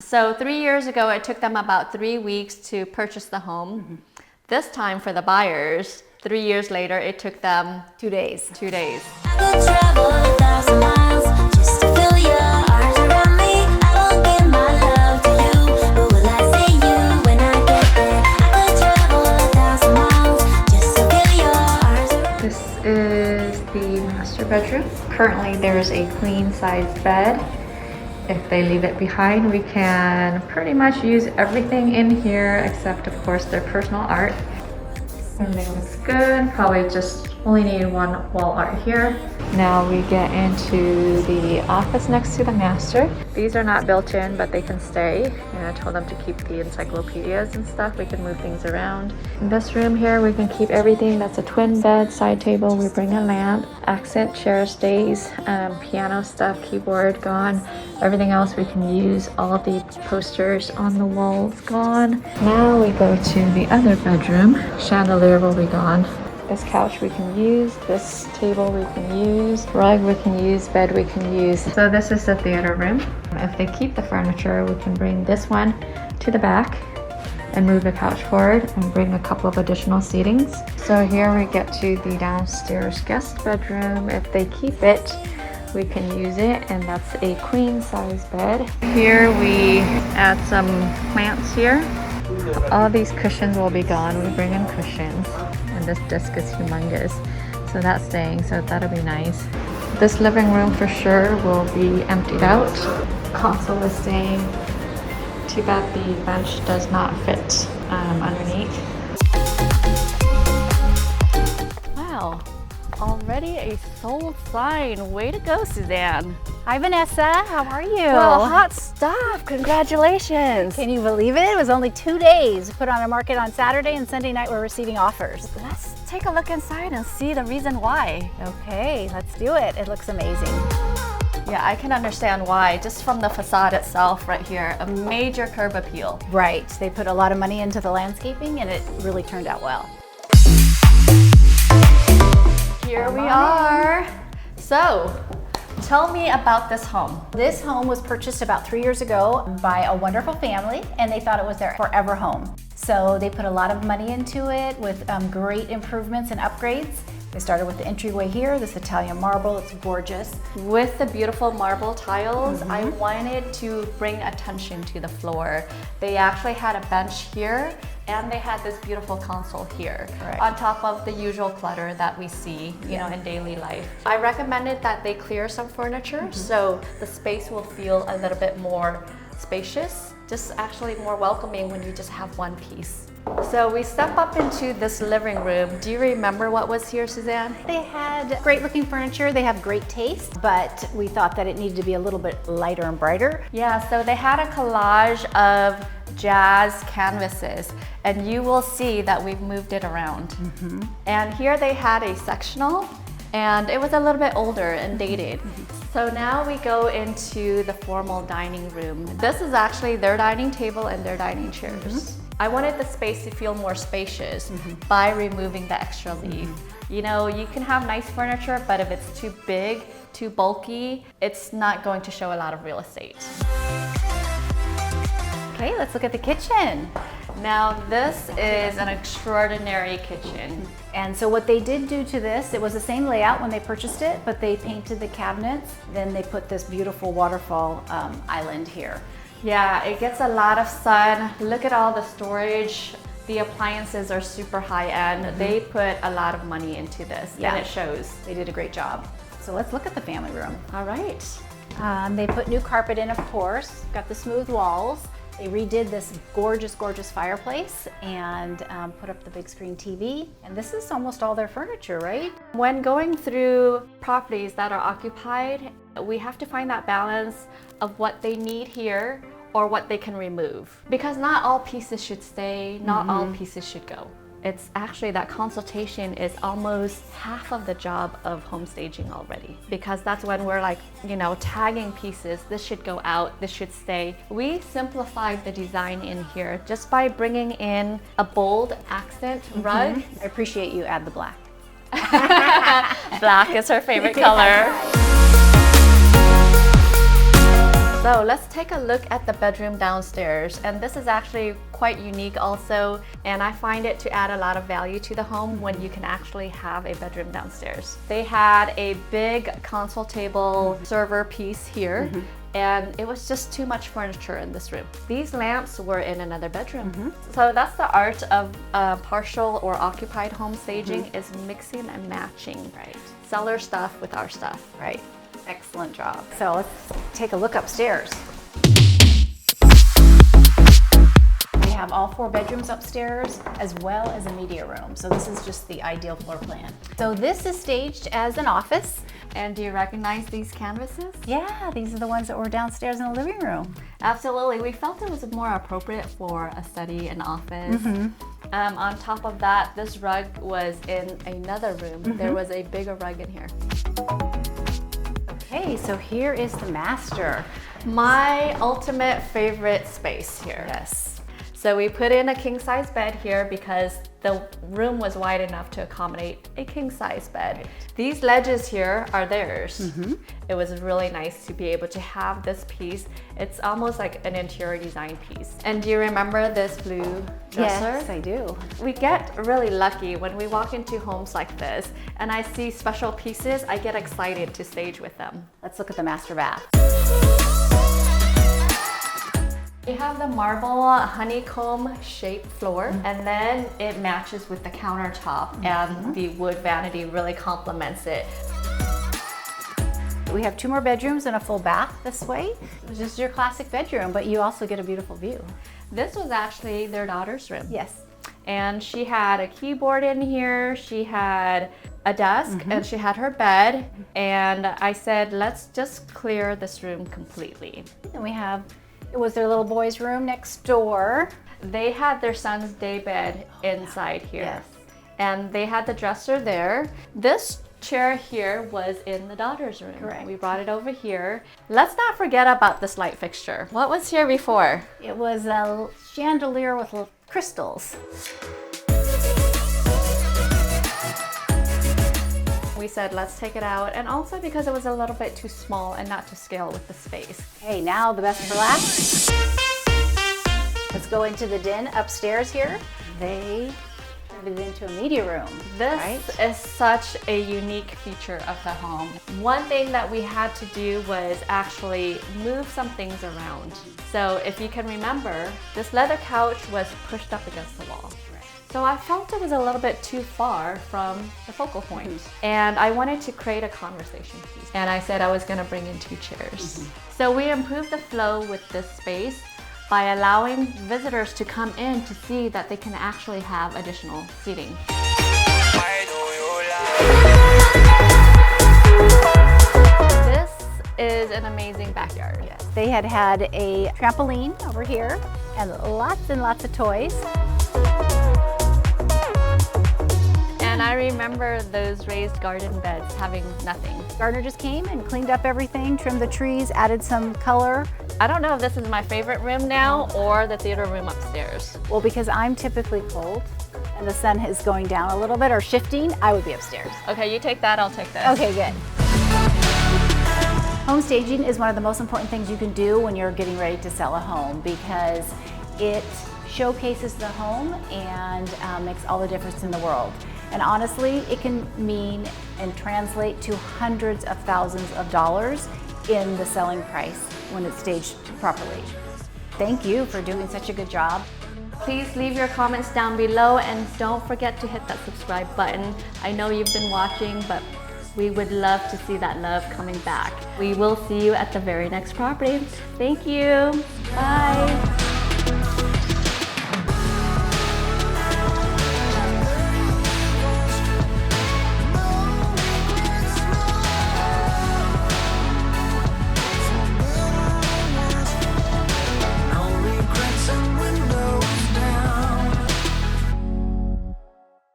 So 3 years ago, it took them about 3 weeks to purchase the home. This time for the buyers, 3 years later, it took them 2 days. 2 days. I could travel 1,000 miles just to feel your arms around me. I won't give my love to you, but will I see you when I get there? I could travel 1,000 miles just to feel your arms around me. This is the master bedroom. Currently, there's a queen size bed. If they leave it behind, we can pretty much use everything in here except, of course, their personal art. Everything looks good. Probably just only need one wall art here. Now we get into the office next to the master. These are not built in, but they can stay. And I told them to keep the encyclopedias and stuff. We can move things around. In this room here, we can keep everything. That's a twin bed, side table. We bring a lamp, accent chair stays, piano stuff, keyboard gone. Everything else we can use. All of the posters on the walls gone. Now we go to the other bedroom. Chandelier will be gone. This couch we can use, this table we can use, rug we can use, bed we can use. So this is the theater room. If they keep the furniture, we can bring this one to the back and move the couch forward and bring a couple of additional seatings. So here we get to the downstairs guest bedroom. If they keep it, we can use it, and that's a queen size bed. Here we add some plants here. All these cushions will be gone. We bring in cushions. And this desk is humongous, so that's staying, so that'll be nice. This living room for sure will be emptied out. Console is staying. Too bad the bench does not fit underneath. Wow, already a sold sign. Way to go, Suzanne. Hi, Vanessa. How are you? Well, hot stuff. Congratulations. Can you believe it? It was only 2 days. Put on a market on Saturday, and Sunday night we're receiving offers. Let's take a look inside and see the reason why. Okay, let's do it. It looks amazing. Yeah, I can understand why. Just from the facade itself right here, a major curb appeal. Right. They put a lot of money into the landscaping, and it really turned out well. Here we are. So, tell me about this home. This home was purchased about 3 years ago by a wonderful family, and they thought it was their forever home. So they put a lot of money into it with great improvements and upgrades. They started with the entryway here, this Italian marble. It's gorgeous. With the beautiful marble tiles, I wanted to bring attention to the floor. They actually had a bench here, and they had this beautiful console here, Correct. on top of the usual clutter that we see, you know, in daily life. I recommended that they clear some furniture so the space will feel a little bit more spacious, just actually more welcoming when you just have one piece. So we step up into this living room. Do you remember what was here, Suzanne? They had great looking furniture. They have great taste, but we thought that it needed to be a little bit lighter and brighter. Yeah, so they had a collage of jazz canvases, and you will see that we've moved it around. And here they had a sectional, and it was a little bit older and dated. So now we go into the formal dining room. This is actually their dining table and their dining chairs. I wanted the space to feel more spacious by removing the extra leaf. You know, you can have nice furniture, but if it's too big, too bulky, it's not going to show a lot of real estate. Okay, let's look at the kitchen. Now this is an extraordinary kitchen. And so what they did do to this, it was the same layout when they purchased it, but they painted the cabinets. Then they put this beautiful waterfall island here. Yeah, it gets a lot of sun. Look at all the storage. The appliances are super high end. They put a lot of money into this, and it shows. They did a great job. So let's look at the family room. All right. They put new carpet in, of course. Got the smooth walls. They redid this gorgeous, gorgeous fireplace and put up the big screen TV. And this is almost all their furniture, right? When going through properties that are occupied, we have to find that balance of what they need here or what they can remove. Because not all pieces should stay, not all pieces should go. It's actually that consultation is almost half of the job of home staging already, because that's when we're like, you know, tagging pieces. This should go out, this should stay. We simplified the design in here just by bringing in a bold accent rug. I appreciate you add the black. Black is her favorite color. So let's take a look at the bedroom downstairs, and this is actually quite unique also, and I find it to add a lot of value to the home when you can actually have a bedroom downstairs. They had a big console table server piece here, and it was just too much furniture in this room. These lamps were in another bedroom. So that's the art of partial or occupied home staging, is mixing and matching seller stuff with our stuff. Right. Excellent job. So let's take a look upstairs. We have all 4 bedrooms upstairs as well as a media room. So this is just the ideal floor plan. So this is staged as an office. And do you recognize these canvases? Yeah, these are the ones that were downstairs in the living room. Absolutely. We felt it was more appropriate for a study and office. On top of that, this rug was in another room. There was a bigger rug in here. Okay, so here is the master. My ultimate favorite space here. Yes. So we put in a king size bed here because the room was wide enough to accommodate a king size bed. Right. These ledges here are theirs. It was really nice to be able to have this piece. It's almost like an interior design piece. And do you remember this blue dresser? Yes, I do. We get really lucky when we walk into homes like this and I see special pieces, I get excited to stage with them. Let's look at the master bath. We have the marble honeycomb shaped floor, and then it matches with the countertop, and the wood vanity really complements it. We have 2 more bedrooms and a full bath this way. This is your classic bedroom, but you also get a beautiful view. This was actually their daughter's room. Yes. And she had a keyboard in here, she had a desk, and she had her bed. And I said, let's just clear this room completely. And we have, it was their little boy's room next door. They had their son's day bed inside here. Yes. And they had the dresser there. This chair here was in the daughter's room. Correct. We brought it over here. Let's not forget about this light fixture. What was here before? It was a chandelier with little crystals. We said, let's take it out. And also because it was a little bit too small and not to scale with the space. Okay, now the best for last. Let's go into the den upstairs here. They turned it into a media room. This is such a unique feature of the home. One thing that we had to do was actually move some things around. So if you can remember, this leather couch was pushed up against the wall. So I felt it was a little bit too far from the focal point. And I wanted to create a conversation piece. And I said I was gonna bring in 2 chairs. So we improved the flow with this space by allowing visitors to come in to see that they can actually have additional seating. This is an amazing backyard. Yes. They had a trampoline over here and lots of toys. And I remember those raised garden beds having nothing. Gardener just came and cleaned up everything, trimmed the trees, added some color. I don't know if this is my favorite room now or the theater room upstairs. Well, because I'm typically cold and the sun is going down a little bit or shifting, I would be upstairs. Okay, you take that, I'll take this. Okay, good. Home staging is one of the most important things you can do when you're getting ready to sell a home because it showcases the home and makes all the difference in the world. And honestly, it can mean and translate to hundreds of thousands of dollars in the selling price when it's staged properly. Thank you for doing such a good job. Please leave your comments down below and don't forget to hit that subscribe button. I know you've been watching, but we would love to see that love coming back. We will see you at the very next property. Thank you. Bye.